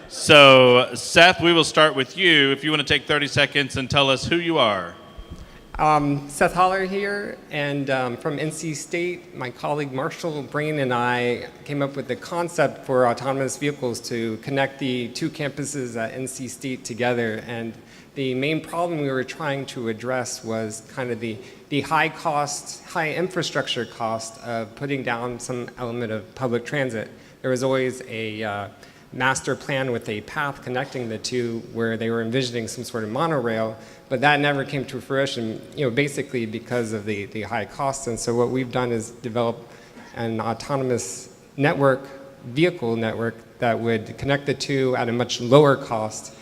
So, Seth, we will start with you. If you want to take 30 seconds and tell us who you are. Seth Holler here, and from NC State, my colleague Marshall Brain and I came up with the concept for autonomous vehicles to connect the two campuses at NC State together. And the main problem we were trying to address was kind of the high cost, high infrastructure cost of putting down some element of public transit. There was always a master plan with a path connecting the two where they were envisioning some sort of monorail, but that never came to fruition, basically because of the high costs. And so what we've done is develop an autonomous vehicle network that would connect the two at a much lower cost,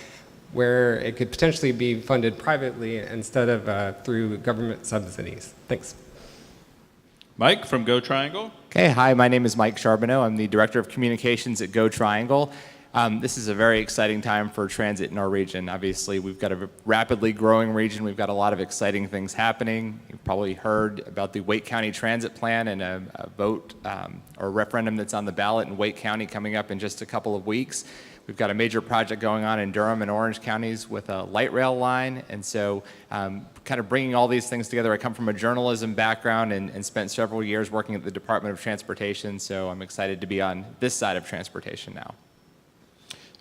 where it could potentially be funded privately instead of through government subsidies. Thanks. Mike from Go Triangle. Okay, hi, my name is Mike Charbonneau. I'm the Director of Communications at Go Triangle. This is a very exciting time for transit in our region. Obviously, we've got a rapidly growing region. We've got a lot of exciting things happening. You've probably heard about the Wake County Transit Plan and a vote or a referendum that's on the ballot in Wake County coming up in just a couple of weeks. We've got a major project going on in Durham and Orange counties with a light rail line. And so kind of bringing all these things together. I come from a journalism background and spent several years working at the Department of Transportation. So I'm excited to be on this side of transportation now.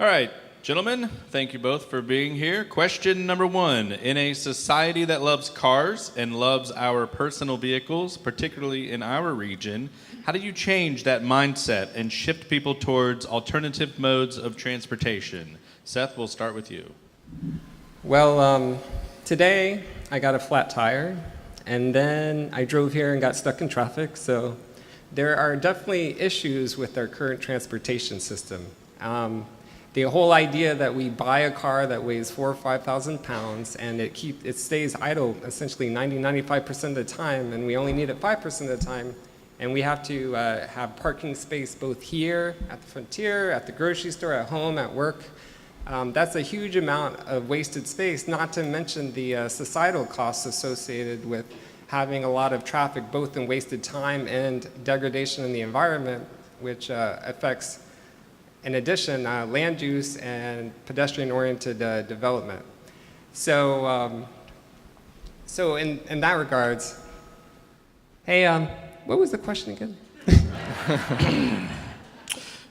All right, gentlemen, thank you both for being here. Question number one. In a society that loves cars and loves our personal vehicles, particularly in our region, how do you change that mindset and shift people towards alternative modes of transportation? Seth, we'll start with you. Well, today I got a flat tire, and then I drove here and got stuck in traffic. So there are definitely issues with our current transportation system. The whole idea that we buy a car that weighs 4,000 or 5,000 pounds and it stays idle essentially 95% of the time, and we only need it 5% of the time, and we have to have parking space both here at the frontier, at the grocery store, at home, at work. That's a huge amount of wasted space, not to mention the societal costs associated with having a lot of traffic, both in wasted time and degradation in the environment, which affects, in addition, land use and pedestrian-oriented development. So, so in that regards, hey, what was the question again?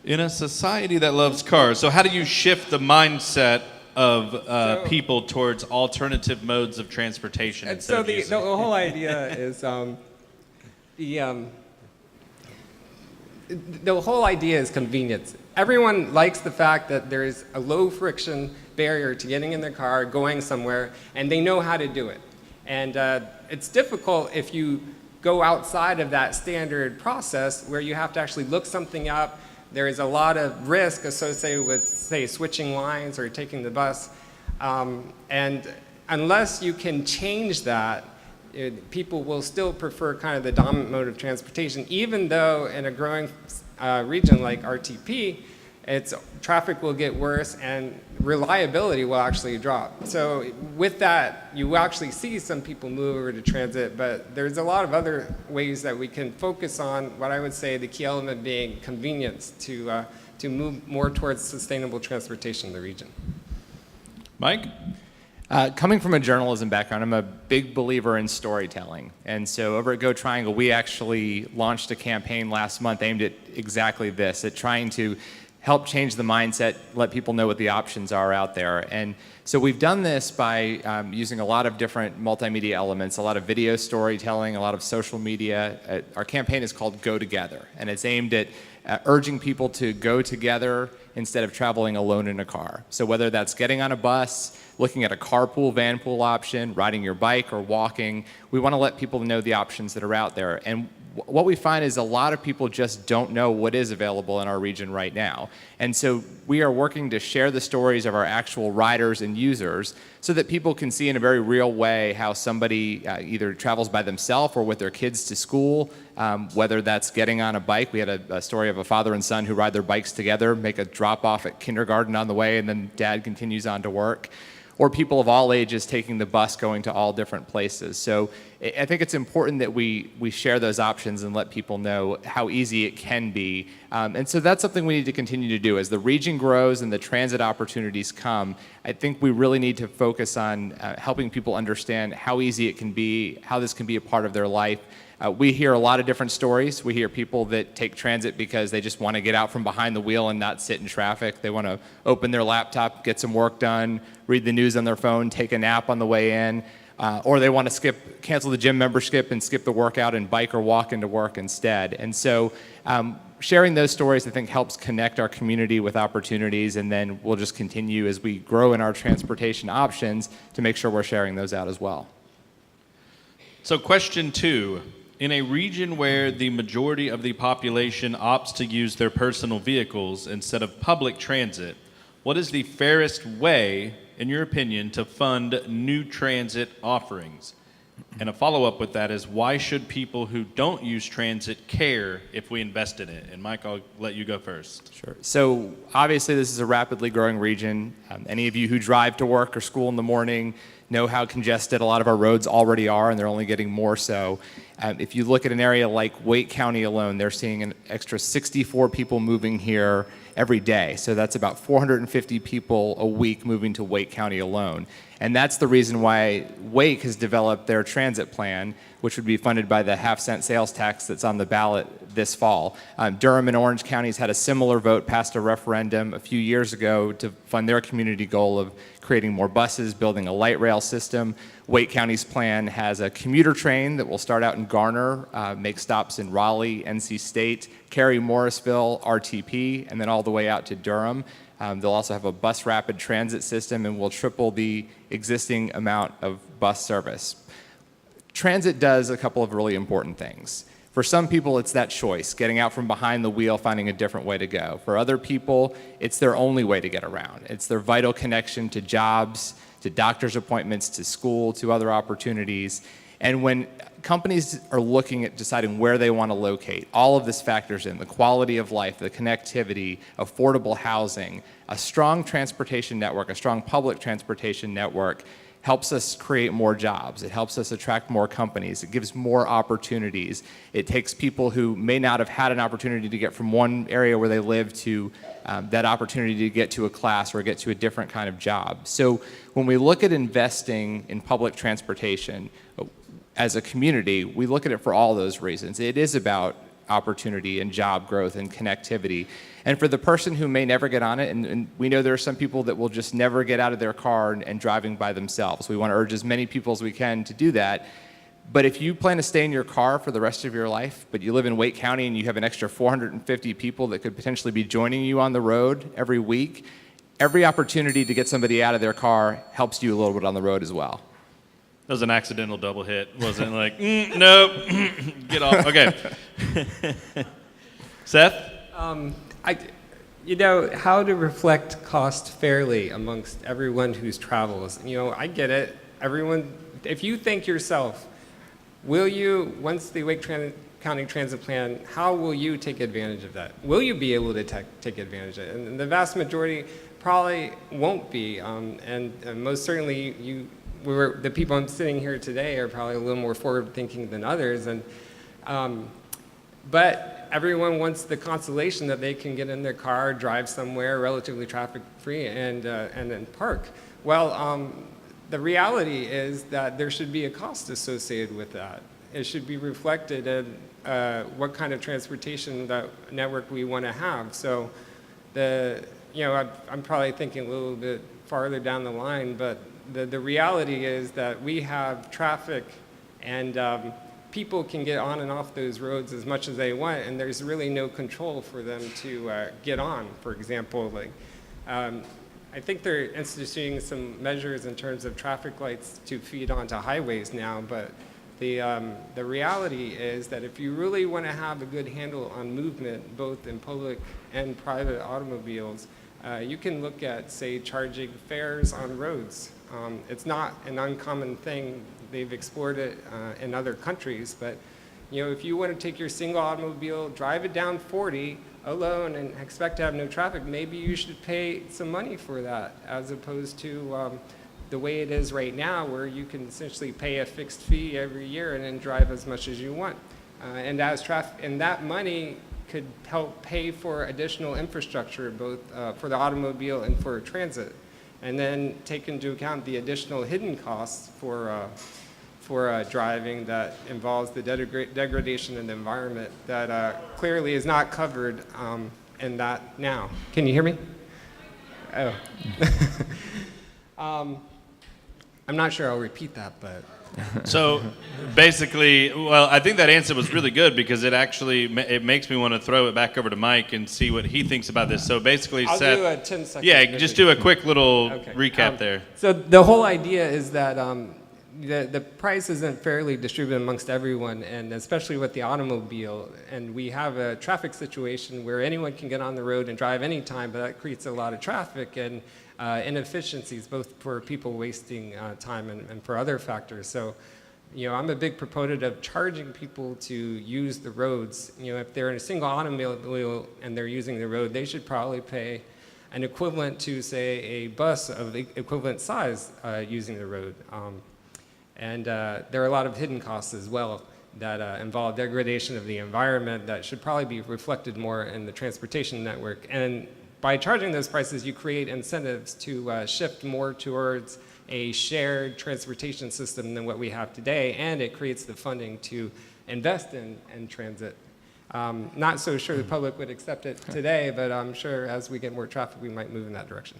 In a society that loves cars, so how do you shift the mindset of people towards alternative modes of transportation? And so the whole idea is the whole idea is convenience. Everyone likes the fact that there is a low friction barrier to getting in their car, going somewhere, and they know how to do it. And it's difficult if you go outside of that standard process where you have to actually look something up. There is a lot of risk associated with, say, switching lines or taking the bus. And unless you can change that, people will still prefer kind of the dominant mode of transportation, even though in a growing region like RTP, traffic will get worse and reliability will actually drop. So with that, you will actually see some people move over to transit, but there's a lot of other ways that we can focus on what I would say the key element being convenience to move more towards sustainable transportation in the region. Mike? Coming from a journalism background, I'm a big believer in storytelling. And so over at Go Triangle, we actually launched a campaign last month aimed at exactly this, at trying to help change the mindset, let people know what the options are out there. And so we've done this by using a lot of different multimedia elements, a lot of video storytelling, a lot of social media. Our campaign is called Go Together, and it's aimed at urging people to go together instead of traveling alone in a car. So whether that's getting on a bus, looking at a carpool, vanpool option, riding your bike, or walking, we want to let people know the options that are out there. And what we find is a lot of people just don't know what is available in our region right now. And so we are working to share the stories of our actual riders and users so that people can see in a very real way how somebody either travels by themselves or with their kids to school, whether that's getting on a bike. We had a story of a father and son who ride their bikes together, make a drop off at kindergarten on the way, and then dad continues on to work. or people of all ages taking the bus going to all different places. So I think it's important that we share those options and let people know how easy it can be. And so that's something we need to continue to do. As the region grows and the transit opportunities come, I think we really need to focus on helping people understand how easy it can be, how this can be a part of their life. We hear a lot of different stories. We hear people that take transit because they just want to get out from behind the wheel and not sit in traffic. They want to open their laptop, get some work done, read the news on their phone, take a nap on the way in, or they want to cancel the gym membership and skip the workout and bike or walk into work instead. And so sharing those stories, I think, helps connect our community with opportunities, and then we'll just continue as we grow in our transportation options to make sure we're sharing those out as well. So question 2. In a region where the majority of the population opts to use their personal vehicles instead of public transit, what is the fairest way, in your opinion, to fund new transit offerings? And a follow-up with that is, why should people who don't use transit care if we invest in it? And Mike, I'll let you go first. Sure. So obviously this is a rapidly growing region. Any of you who drive to work or school in the morning know how congested a lot of our roads already are, and they're only getting more so. If you look at an area like Wake County alone, they're seeing an extra 64 people moving here every day. So that's about 450 people a week moving to Wake County alone. And that's the reason why Wake has developed their transit plan, which would be funded by the half-cent sales tax that's on the ballot this fall. Durham and Orange counties had a similar vote, passed a referendum a few years ago to fund their community goal of creating more buses, building a light rail system. Wake County's plan has a commuter train that will start out in Garner, make stops in Raleigh, NC State, Cary, Morrisville, RTP, and then all the way out to Durham. They'll also have a bus rapid transit system, and will triple the existing amount of bus service. Transit does a couple of really important things. For some people, it's that choice, getting out from behind the wheel, finding a different way to go. For other people, it's their only way to get around. It's their vital connection to jobs, to doctor's appointments, to school, to other opportunities. And when companies are looking at deciding where they want to locate, all of this factors in: the quality of life, the connectivity, affordable housing. A strong transportation network, a strong public transportation network helps us create more jobs. It helps us attract more companies. It gives more opportunities. It takes people who may not have had an opportunity to get from one area where they live to that opportunity to get to a class or get to a different kind of job. So when we look at investing in public transportation, as a community, we look at it for all those reasons. It is about opportunity and job growth and connectivity. And for the person who may never get on it, and we know there are some people that will just never get out of their car and driving by themselves. We want to urge as many people as we can to do that. But if you plan to stay in your car for the rest of your life, but you live in Wake County and you have an extra 450 people that could potentially be joining you on the road every week, every opportunity to get somebody out of their car helps you a little bit on the road as well. That was an accidental double hit. Wasn't like, nope, get off. Okay. Seth? How to reflect cost fairly amongst everyone who's travels. I get it. Everyone, if you think yourself, will you, once the Wake County Transit Plan, how will you take advantage of that? Will you be able to take advantage of it? And the vast majority probably won't be. And most certainly the people I'm sitting here today are probably a little more forward-thinking than others, but everyone wants the consolation that they can get in their car, drive somewhere relatively traffic-free, and then park. Well, the reality is that there should be a cost associated with that. It should be reflected in what kind of transportation network we want to have. So, I'm probably thinking a little bit farther down the line, but the reality is that we have traffic, and people can get on and off those roads as much as they want, and there's really no control for them to get on. For example, I think they're instituting some measures in terms of traffic lights to feed onto highways now, but the reality is that if you really want to have a good handle on movement, both in public and private automobiles, you can look at, say, charging fares on roads. It's not an uncommon thing. They've explored it in other countries, but if you want to take your single automobile, drive it down 40 alone and expect to have no traffic, maybe you should pay some money for that, as opposed to the way it is right now, where you can essentially pay a fixed fee every year and then drive as much as you want. And that money could help pay for additional infrastructure, both for the automobile and for transit, and then take into account the additional hidden costs for driving that involves the degradation in the environment that clearly is not covered in that now. Can you hear me? Oh. I'm not sure I'll repeat that, but. So basically, well, I think that answer was really good because it makes me want to throw it back over to Mike and see what he thinks about this. So basically, I'll Seth, do a 10-second. yeah, just do a quick little Okay. recap there. So the whole idea is that the price isn't fairly distributed amongst everyone, and especially with the automobile. And we have a traffic situation where anyone can get on the road and drive anytime, but that creates a lot of traffic and inefficiencies, both for people wasting time and for other factors. So, I'm a big proponent of charging people to use the roads. If they're in a single automobile and they're using the road, they should probably pay an equivalent to, say, a bus of equivalent size using the road. And there are a lot of hidden costs as well that involve degradation of the environment that should probably be reflected more in the transportation network. And by charging those prices, you create incentives to shift more towards a shared transportation system than what we have today, and it creates the funding to invest in transit. Not so sure the public would accept it today, but I'm sure as we get more traffic, we might move in that direction.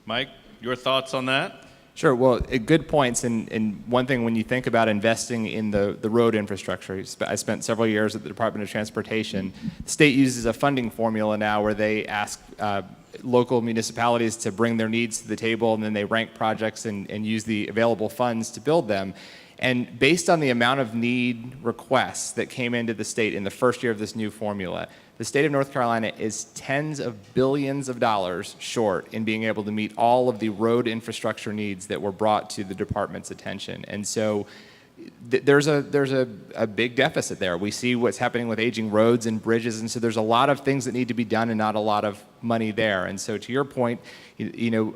Mike, your thoughts on that? Sure. Well, good points. And one thing, when you think about investing in the road infrastructure, I spent several years at the Department of Transportation. The state uses a funding formula now where they ask local municipalities to bring their needs to the table, and then they rank projects and use the available funds to build them. And based on the amount of need requests that came into the state in the first year of this new formula, the state of North Carolina is tens of billions of dollars short in being able to meet all of the road infrastructure needs that were brought to the department's attention. And so there's a big deficit there. We see what's happening with aging roads and bridges, and so there's a lot of things that need to be done and not a lot of money there. And so to your point,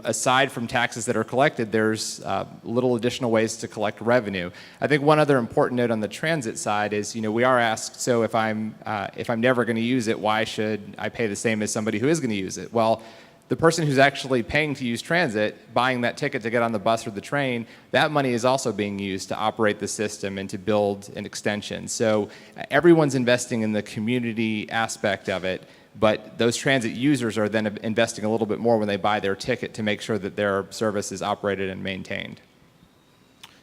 aside from taxes that are collected, there's little additional ways to collect revenue. I think one other important note on the transit side is, we are asked, so if I'm never going to use it, why should I pay the same as somebody who is going to use it? Well, the person who's actually paying to use transit, buying that ticket to get on the bus or the train, that money is also being used to operate the system and to build an extension. So everyone's investing in the community aspect of it, but those transit users are then investing a little bit more when they buy their ticket to make sure that their service is operated and maintained.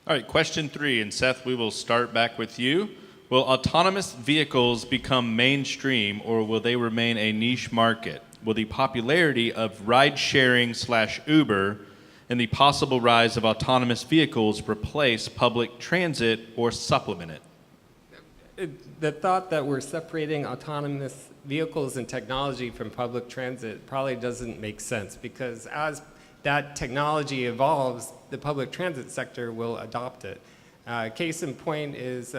All right, question 3, and Seth, we will start back with you. Will autonomous vehicles become mainstream, or will they remain a niche market? Will the popularity of ride-sharing / Uber and the possible rise of autonomous vehicles replace public transit or supplement it? The thought that we're separating autonomous vehicles and technology from public transit probably doesn't make sense, because as that technology evolves, the public transit sector will adopt it. Case in point is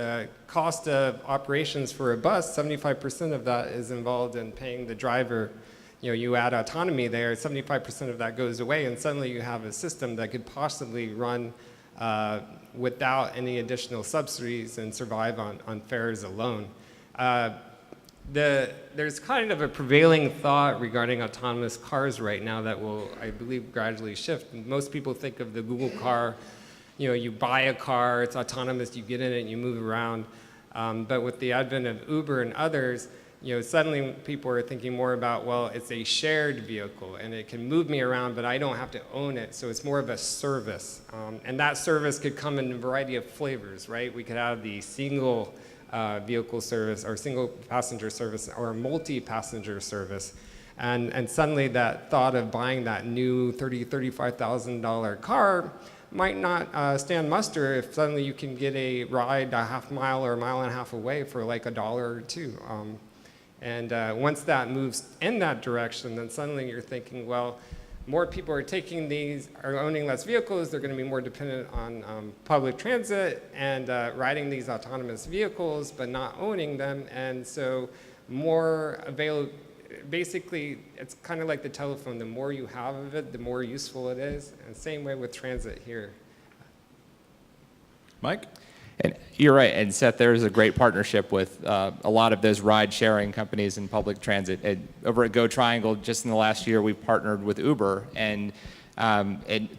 cost of operations for a bus. 75% of that is involved in paying the driver. You add autonomy there, 75% of that goes away, and suddenly you have a system that could possibly run without any additional subsidies and survive on fares alone. There's kind of a prevailing thought regarding autonomous cars right now that will, I believe, gradually shift. Most people think of the Google car. You buy a car, it's autonomous, you get in it and you move around. But with the advent of Uber and others, suddenly people are thinking more about, well, it's a shared vehicle and it can move me around, but I don't have to own it. So it's more of a service. And that service could come in a variety of flavors, right? We could have the single vehicle service or single passenger service or multi-passenger service. And suddenly that thought of buying that new $30,000, $35,000 car might not stand muster if suddenly you can get a ride a half mile or a mile and a half away for like $1 or $2. And once that moves in that direction, then suddenly you're thinking, well, more people are owning less vehicles, they're going to be more dependent on public transit and riding these autonomous vehicles, but not owning them. And so more basically, it's kind of like the telephone. The more you have of it, the more useful it is. And same way with transit here. Mike? And you're right, and Seth, there is a great partnership with a lot of those ride-sharing companies in public transit. Over at Go Triangle, just in the last year, we've partnered with Uber and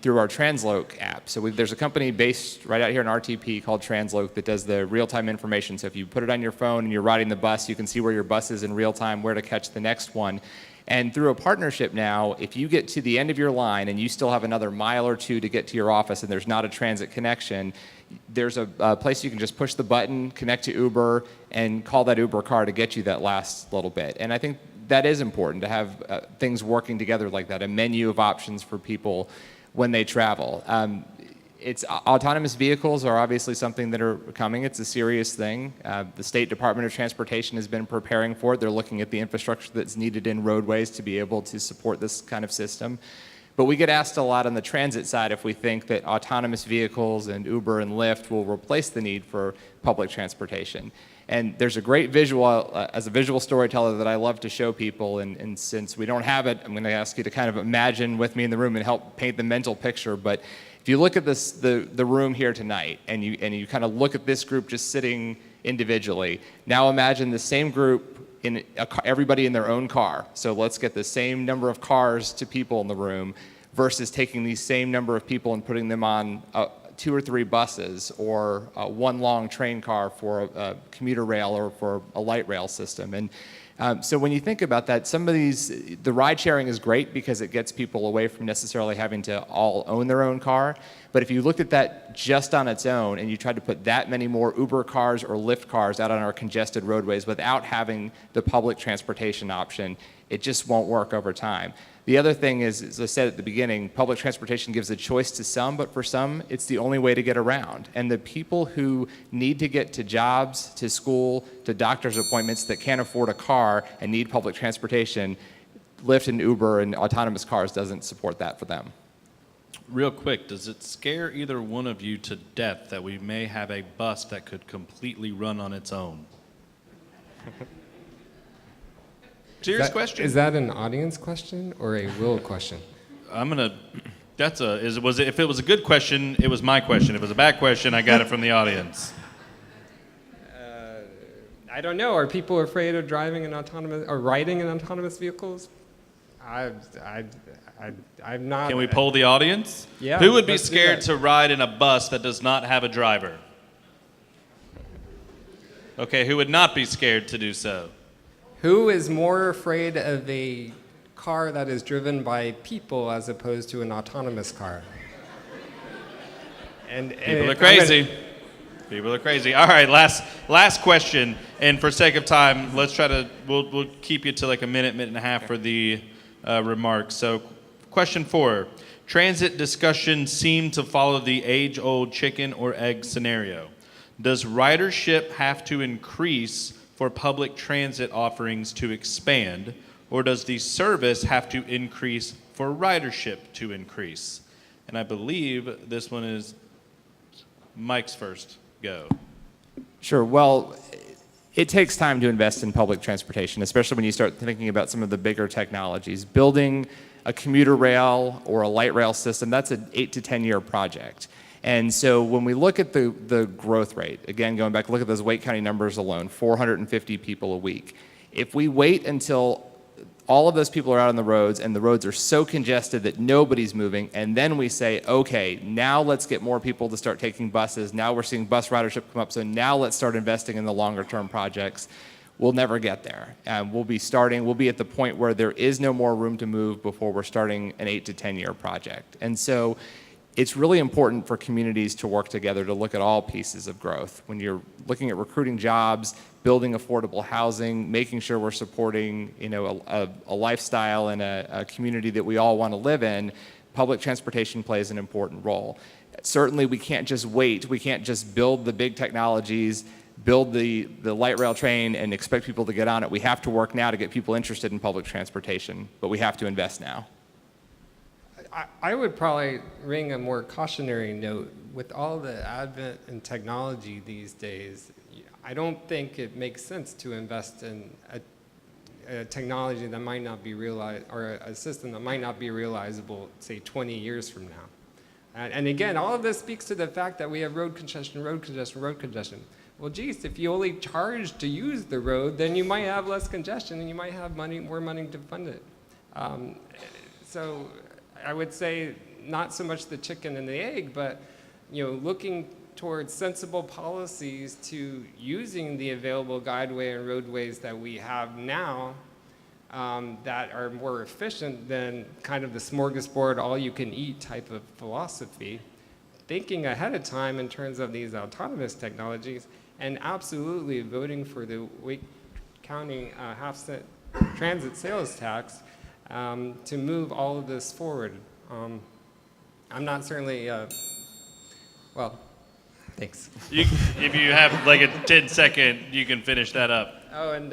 through our Transloc app. So there's a company based right out here in RTP called Transloc that does the real-time information. So if you put it on your phone and you're riding the bus, you can see where your bus is in real time, where to catch the next one. And through a partnership now, if you get to the end of your line and you still have another mile or two to get to your office and there's not a transit connection, there's a place you can just push the button, connect to Uber, and call that Uber car to get you that last little bit. And I think that is important to have things working together like that, a menu of options for people when they travel. Autonomous vehicles are obviously something that are coming. It's a serious thing. The State Department of Transportation has been preparing for it. They're looking at the infrastructure that's needed in roadways to be able to support this kind of system. But we get asked a lot on the transit side if we think that autonomous vehicles and Uber and Lyft will replace the need for public transportation. And there's a great visual, as a visual storyteller, that I love to show people. And since we don't have it, I'm going to ask you to kind of imagine with me in the room and help paint the mental picture. But if you look at this, the room here tonight, and you kind of look at this group just sitting individually, now imagine the same group in everybody in their own car. So let's get the same number of cars to people in the room versus taking these same number of people and putting them on 2 or 3 buses or one long train car for a commuter rail or for a light rail system. And so when you think about that, some of these, the ride sharing is great because it gets people away from necessarily having to all own their own car. But if you looked at that just on its own and you tried to put that many more Uber cars or Lyft cars out on our congested roadways without having the public transportation option, it just won't work over time. The other thing is, as I said at the beginning, public transportation gives a choice to some, but for some, it's the only way to get around. And the people who need to get to jobs, to school, to doctor's appointments that can't afford a car and need public transportation, Lyft and Uber and autonomous cars doesn't support that for them. Real quick, does it scare either one of you to death that we may have a bus that could completely run on its own? Serious question. Is that an audience question or a Will question? If it was a good question, it was my question. If it was a bad question, I got it from the audience. I don't know. Are people afraid of driving an autonomous or riding in autonomous vehicles? I'm not. Can we poll the audience? Yeah. Who would be let's do scared that. to ride in a bus that does not have a driver? Okay, who would not be scared to do so? Who is more afraid of a car that is driven by people as opposed to an autonomous car? People are crazy. People are crazy. All right, last question. And for sake of time, we'll keep you to like a minute and a half for the remarks. So question 4. Transit discussions seem to follow the age-old chicken or egg scenario. Does ridership have to increase for public transit offerings to expand, or does the service have to increase for ridership to increase? And I believe this one is Mike's first go. Sure. Well, it takes time to invest in public transportation, especially when you start thinking about some of the bigger technologies. Building a commuter rail or a light rail system, that's an 8 to 10 year project. And so when we look at the growth rate, again, going back, look at those Wake County numbers alone, 450 people a week. If we wait until all of those people are out on the roads and the roads are so congested that nobody's moving, and then we say, okay, now let's get more people to start taking buses. Now we're seeing bus ridership come up, so now let's start investing in the longer term projects. We'll never get there. We'll be at the point where there is no more room to move before we're starting an 8 to 10 year project. And so it's really important for communities to work together to look at all pieces of growth. When you're looking at recruiting jobs, building affordable housing, making sure we're supporting a lifestyle and a community that we all want to live in, public transportation plays an important role. Certainly we can't just wait. We can't just build the big technologies, build the light rail train and expect people to get on it. We have to work now to get people interested in public transportation, but we have to invest now. I would probably ring a more cautionary note. With all the advent in technology these days, I don't think it makes sense to invest in a technology that might not be realized, or a system that might not be realizable, say, 20 years from now. And again, all of this speaks to the fact that we have road congestion, road congestion, road congestion. Well, geez, if you only charge to use the road, then you might have less congestion and you might have more money to fund it. So I would say not so much the chicken and the egg, but looking towards sensible policies to using the available guideway and roadways that we have now that are more efficient than kind of the smorgasbord, all-you-can-eat type of philosophy, thinking ahead of time in terms of these autonomous technologies, and absolutely voting for the Wake County half-cent transit sales tax to move all of this forward. I'm not certainly, well, thanks. If you have like a 10-second, you can finish that up. Oh, and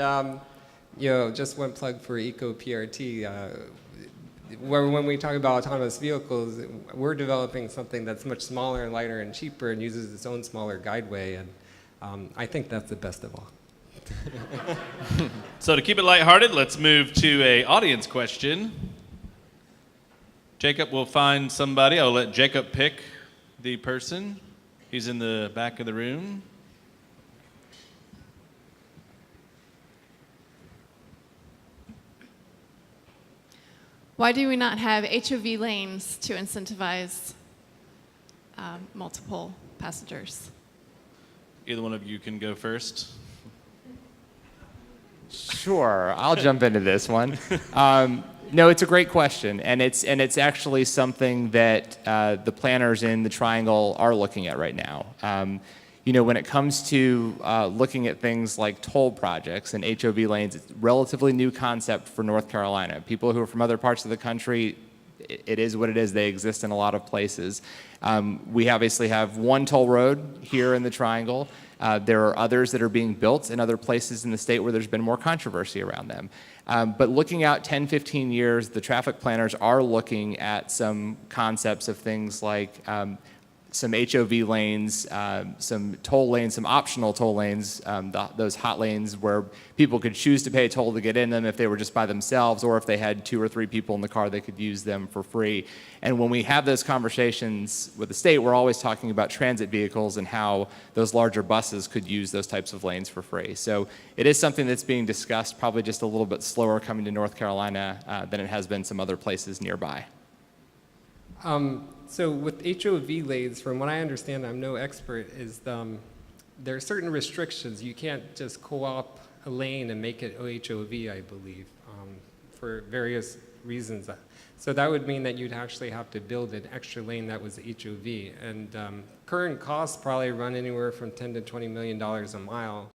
just one plug for EcoPRT. When we talk about autonomous vehicles, we're developing something that's much smaller and lighter and cheaper and uses its own smaller guideway, and I think that's the best of all. So to keep it lighthearted, let's move to a audience question. Jacob will find somebody. I'll let Jacob pick the person. He's in the back of the room. Why do we not have HOV lanes to incentivize multiple passengers? Either one of you can go first. Sure, I'll jump into this one. No, it's a great question, and it's actually something that the planners in the Triangle are looking at right now. When it comes to looking at things like toll projects and HOV lanes, it's a relatively new concept for North Carolina. People who are from other parts of the country, it is what it is. They exist in a lot of places. We obviously have one toll road here in the Triangle. There are others that are being built in other places in the state where there's been more controversy around them. But looking out 10, 15 years, the traffic planners are looking at some concepts of things like some HOV lanes, some toll lanes, some optional toll lanes, those hot lanes where people could choose to pay a toll to get in them if they were just by themselves, or if they had 2 or 3 people in the car, they could use them for free. And when we have those conversations with the state, we're always talking about transit vehicles and how those larger buses could use those types of lanes for free. So it is something that's being discussed, probably just a little bit slower coming to North Carolina than it has been some other places nearby. So with HOV lanes, from what I understand, I'm no expert, is there are certain restrictions. You can't just co-op a lane and make it HOV, I believe, for various reasons. So that would mean that you'd actually have to build an extra lane that was HOV. And current costs probably run anywhere from $10 to $20 million a mile.